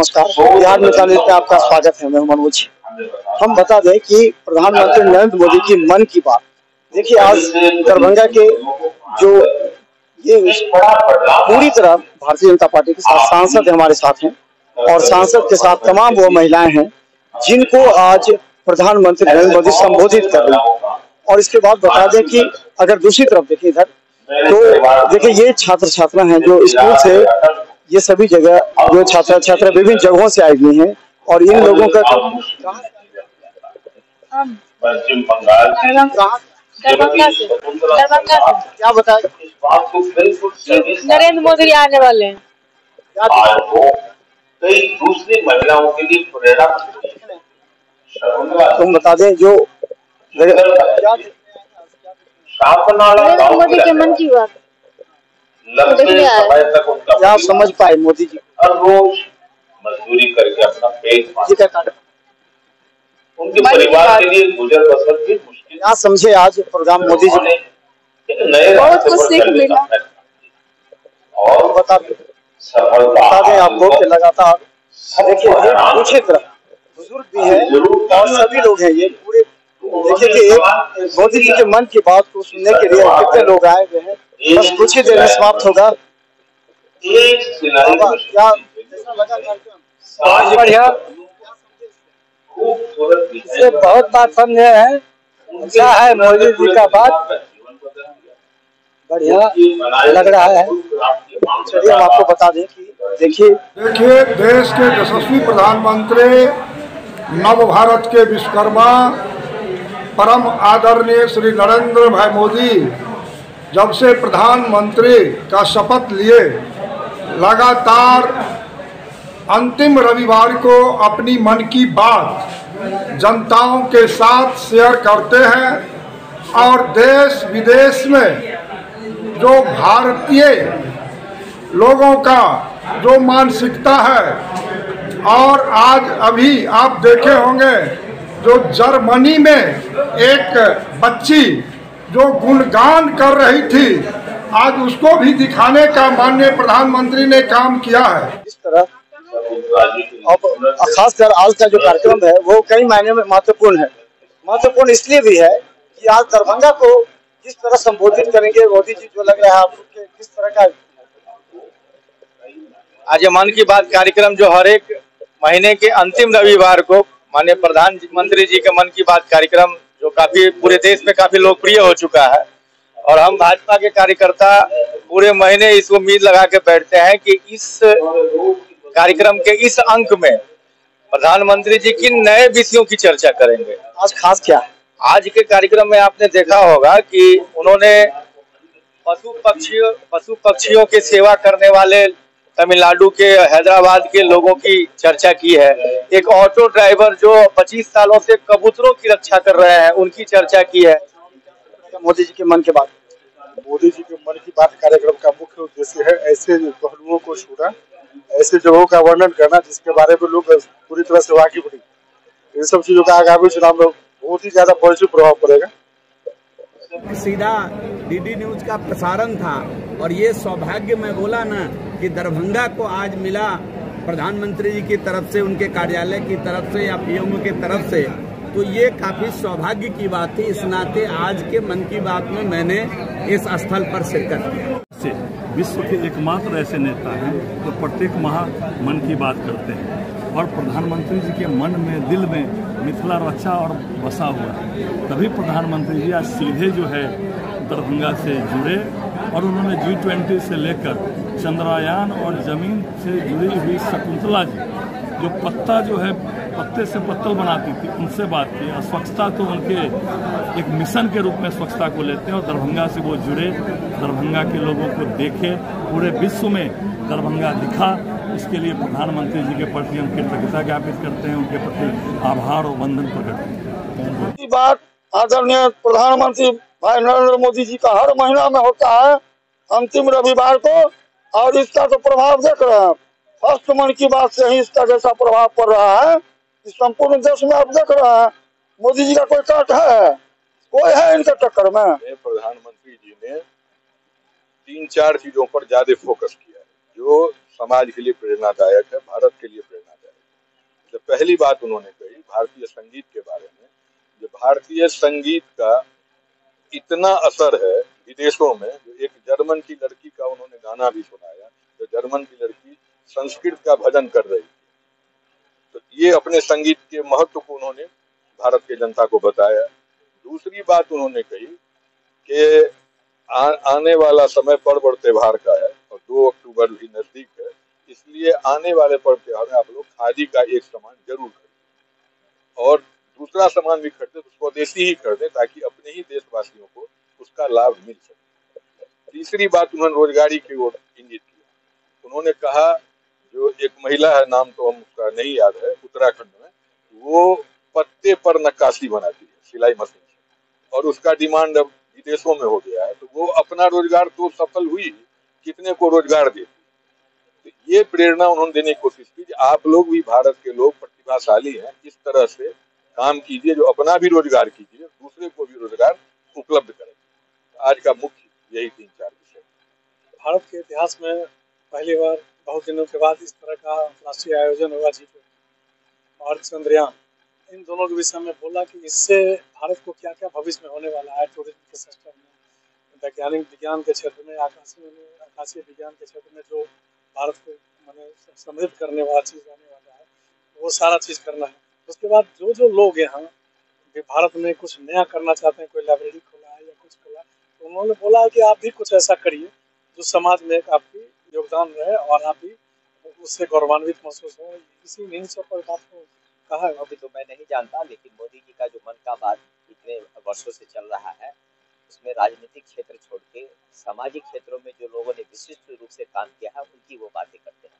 नमस्कार। बिहार में चैनल पे आपका स्वागत है। मैं मनोज। हम बता दें कि प्रधानमंत्री नरेंद्र मोदी की मन की बात, देखिए आज दरभंगा के जो ये पूरी तरह भारतीय जनता पार्टी के साथ सांसद हमारे साथ हैं और सांसद के साथ तमाम वो महिलाएं हैं जिनको आज प्रधानमंत्री नरेंद्र मोदी संबोधित कर रहे हैं। और इसके बाद बता दें कि अगर दूसरी तरफ देखें इधर तो देखिए ये छात्र छात्रा हैं जो स्कूल से ये सभी जगह जो छात्र छात्रा विभिन्न जगहों से आई हुई हैं और इन लोगों का पश्चिम बंगाल दरभंगा से क्या बताए नरेंद्र मोदी आने वाले हैं। आज वो कई दूसरी महिलाओं के लिए प्रेरणा। तुम बता दें जो नरेंद्र मोदी के मन की बात लंबे समय तक उनका क्या समझ पाए मोदी जी हर रोज मजदूरी करके अपना पेट पालते, उनके परिवार के लिए गुजर बसर भी मुश्किल। क्या समझे आज प्रोग्राम मोदी जी ने एक नए बहुत कुछ सीख मिला और बता दें आपको कि लगातार देखिए दूसरी तरफ बुजुर्ग भी हैं और सभी लोग हैं। ये पूरे देखिए कि एक मोदी जी के मन की बात को सुनने के लिए कितने लोग आए हुए हैं। बस कुछ ही देर में समाप्त होगा। क्या बढ़िया इससे बहुत बात समझे हैं। अच्छा है मोदी जी का बात बढ़िया लग रहा है। चलिए हम आपको बता दें कि देखिए देश के यशस्वी प्रधानमंत्री नव भारत के विश्वकर्मा परम आदरणीय श्री नरेंद्र भाई मोदी जब से प्रधानमंत्री का शपथ लिए लगातार अंतिम रविवार को अपनी मन की बात जनताओं के साथ शेयर करते हैं और देश विदेश में जो भारतीय लोगों का जो मानसिकता है। और आज अभी आप देखे होंगे जो जर्मनी में एक बच्ची जो गुणगान कर रही थी, आज उसको भी दिखाने का माननीय प्रधानमंत्री ने काम किया है। इस तरह अब खासकर आज का जो कार्यक्रम है वो कई मायने में महत्वपूर्ण है। महत्वपूर्ण इसलिए भी है कि आज दरभंगा को किस तरह संबोधित करेंगे मोदी जी, जो लग रहा है आपको किस तरह का आज मन की बात कार्यक्रम जो हर एक महीने के अंतिम रविवार को माननीय प्रधानमंत्री जी के मन की बात कार्यक्रम जो काफी पूरे देश में काफी लोकप्रिय हो चुका है और हम भाजपा के कार्यकर्ता पूरे महीने इस उम्मीद लगा के बैठते हैं कि इस कार्यक्रम के इस अंक में प्रधानमंत्री जी किन नए विषयों की चर्चा करेंगे। आज खास क्या है? आज के कार्यक्रम में आपने देखा होगा कि उन्होंने पशु पक्षियों की सेवा करने वाले तमिलनाडु के हैदराबाद के लोगों की चर्चा की है। एक ऑटो ड्राइवर जो 25 सालों से कबूतरों की रक्षा कर रहे हैं उनकी चर्चा की है। मोदी जी के मन की बात, मोदी जी के मन की बात कार्यक्रम का मुख्य उद्देश्य है ऐसे पहलुओं को छूना, ऐसे जगहों का वर्णन करना जिसके बारे में लोग पूरी तरह से वाकिफ नहीं। इन सब चीजों का आगामी चुनाव में बहुत ही ज्यादा पॉजिटिव प्रभाव पड़ेगा। सीधा डीडी न्यूज का प्रसारण था और ये सौभाग्य मैं बोला ना कि दरभंगा को आज मिला प्रधानमंत्री जी की तरफ से, उनके कार्यालय की तरफ से या पीएमओ की तरफ से, तो ये काफी सौभाग्य की बात थी। इस नाते आज के मन की बात में मैंने इस स्थल पर शिरकत किया। विश्व के एकमात्र ऐसे नेता हैं जो प्रत्येक माह मन की बात करते हैं और प्रधानमंत्री जी के मन में, दिल में मिथिला रक्षा और बसा हुआ है। तभी प्रधानमंत्री जी आज सीधे जो है दरभंगा से जुड़े और उन्होंने G20 से लेकर चंद्रयान और जमीन से जुड़ी हुई शकुंतला जी जो पत्ता जो है पत्ते से पत्तल बनाती थी उनसे बात की। और स्वच्छता तो उनके एक मिशन के रूप में स्वच्छता को लेते हैं और दरभंगा से वो जुड़े, दरभंगा के लोगों को देखे, पूरे विश्व में दरभंगा दिखा। इसके लिए प्रधानमंत्री जी के प्रति हम कृतज्ञता ज्ञापित करते हैं, उनके प्रति आभार और वंदन प्रकट करते हैं। बात आदरणीय प्रधानमंत्री भाई नरेंद्र मोदी जी का हर महीना में होता है अंतिम रविवार को और इसका तो प्रभाव देख रहे हैं। फर्स्ट मन की बात से ही इसका जैसा प्रभाव पड़ रहा है इस संपूर्ण देश में आप देख रहे हैं। मोदी जी का कोई काट है, कोई है इनके टक्कर में? प्रधानमंत्री जी ने 3-4 चीजों पर ज्यादा फोकस किया है जो समाज के लिए प्रेरणादायक है, भारत के लिए प्रेरणादायक पहली बात उन्होंने कही भारतीय संगीत के बारे में, जो भारतीय संगीत का इतना असर है विदेशों में। जो एक जर्मन की लड़की का उन्होंने गाना भी सुनाया, तो जर्मन की लड़की संस्कृत का भजन कर रही थी, तो ये अपने संगीत के महत्व को उन्होंने भारत के जनता को बताया। दूसरी बात उन्होंने कही कि आने वाला समय पर्व त्योहार का है और 2 अक्टूबर भी नजदीक है, इसलिए आने वाले पर्व त्योहार में आप लोग खादी का एक सामान जरूर खरीदें और दूसरा सामान भी खरीदे तो स्वदेशी ही खरीदे, ताकि अपने ही देशवासियों को उसका लाभ मिल सके। तीसरी बात उन्होंने रोजगारी की ओर इंगित किया। उन्होंने कहा जो एक महिला है, नाम तो हम उसका नहीं याद है, उत्तराखंड में, वो पत्ते पर नक्काशी बनाती है सिलाई मशीन से, और उसका डिमांड अब विदेशों में हो गया है, तो वो अपना रोजगार तो सफल हुई, कितने को रोजगार देती। तो ये प्रेरणा उन्होंने देने की कोशिश की कि आप लोग भी, भारत के लोग प्रतिभाशाली हैं, इस तरह से काम कीजिए जो अपना भी रोजगार कीजिए, दूसरे को भी रोजगार उपलब्ध करें। आज का मुख्य यही 3-4 विषय। भारत के इतिहास में पहली बार बहुत दिनों के बाद इस तरह का राष्ट्रीय आयोजन हुआ जी और चंद्रयान, इन दोनों के विषय में बोला कि इससे भारत को क्या क्या भविष्य में होने वाला है, टूरिज्म के सिस्टम में, वैज्ञानिक विज्ञान के क्षेत्र में, आकाशीय विज्ञान के क्षेत्र में जो भारत को माने समृद्ध करने वाला चीज़ होने वाला है, वो सारा चीज़ करना है। उसके बाद जो जो लोग यहाँ भारत में कुछ नया करना चाहते हैं, कोई लाइब्रेरी खोला है या कुछ खोला, तो उन्होंने बोला है कि आप भी कुछ ऐसा करिए जो समाज में एक आपकी योगदान रहे और आप भी उससे गौरवान्वित महसूस हो। इसी नहीं सब पर बात को कहा है। अभी तो मैं नहीं जानता, लेकिन मोदी जी का जो मन का बात इतने वर्षों से चल रहा है, उसमें राजनीतिक क्षेत्र छोड़ के सामाजिक क्षेत्रों में जो लोगों ने विशिष्ट रूप से काम किया है, उनकी वो बातें करते हैं।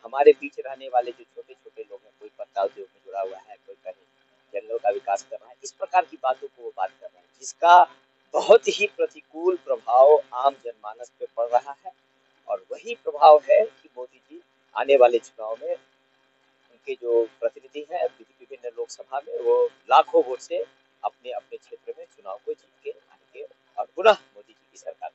हमारे बीच रहने वाले जो छोटे छोटे लोग हैं, कोई पत्ता उद्योग में जुड़ा हुआ है, कोई कहीं जंगलों का विकास कर रहा है, इस प्रकार की बातों को वो बात कर रहे हैं, जिसका बहुत ही प्रतिकूल प्रभाव आम जनमानस पे पड़ रहा है। और वही प्रभाव है कि मोदी जी आने वाले चुनाव में उनके जो प्रतिनिधि हैं विभिन्न लोकसभा में, वो लाखों वोट से अपने अपने क्षेत्र में चुनाव को जीत के आएंगे और पुनः मोदी जी की सरकार